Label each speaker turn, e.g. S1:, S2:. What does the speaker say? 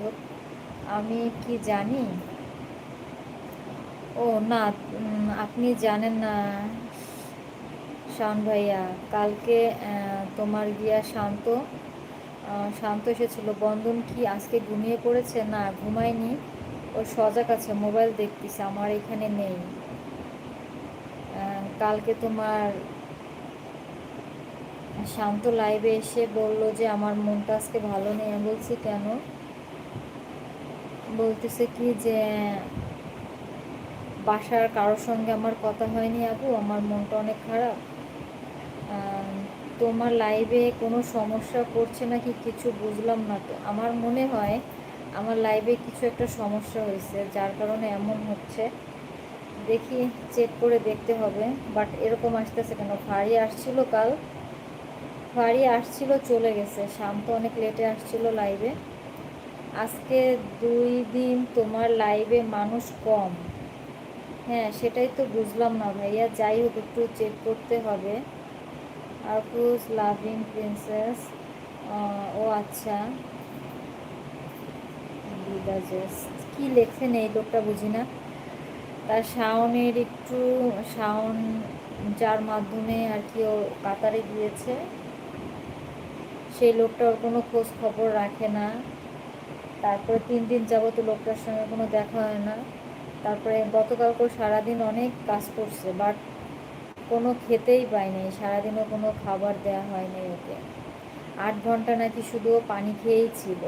S1: বরকত। আমি কি জানি? ও না, আপনি জানেন না শাওন ভাইয়া, কালকে তোমার গিয়া শান্ত এসেছিল। বন্ধন কি আজকে ঘুমিয়ে পড়েছে? না, ঘুমায়নি, ও সজাগ আছে, মোবাইল দেখতেছে, আমার এখানে নেই। কালকে তোমার শান্ত লাইভে এসে বলল যে আমার মনটা আজকে ভালো নেই। আমি বলছি কেন? বলতেছে কি যে বাসার কারোর সঙ্গে আমার কথা হয়নি আপু, আমার মনটা অনেক খারাপ। তোমার লাইভে কোনো সমস্যা করছে নাকি কিছু বুঝলাম না তো। আমার মনে হয় আমার লাইভে কিছু একটা সমস্যা হয়েছে, যার কারণে এমন হচ্ছে। দেখি, চেক করে দেখতে হবে। বাট এরকম আসতেছে কেন? ফাড়ি আসছিল, চলে গেছে। শান্ত অনেক লেটে আসছিল লাইভে। আজকে 2 দিন তোমার লাইভে মানুষ কম। হ্যাঁ, সেটাই তো বুঝলাম না ভাইয়া। যাই হোক, একটু চেক করতে হবে। আরফুজ লাভিং প্রিন্সেস, ও আচ্ছা। বিদাজেস কি লেখছেন এই লোকটা বুঝি না। তার শাওন যার মাধ্যমে আর কি ও কাতারে গিয়েছে, সেই লোকটা ওর কোনো খোঁজ খবর রাখে না। তারপরে 3 দিন যাবত লোকটার সঙ্গে কোনো দেখা হয় না। তারপরে গতকালকেও সারাদিন অনেক কাজ করছে, বাট কোনো খেতেই পায়নি। সারাদিনও কোনো খাবার দেওয়া হয়নি ওকে। 8 ঘন্টা নাকি শুধু পানি খেয়েই ছিল।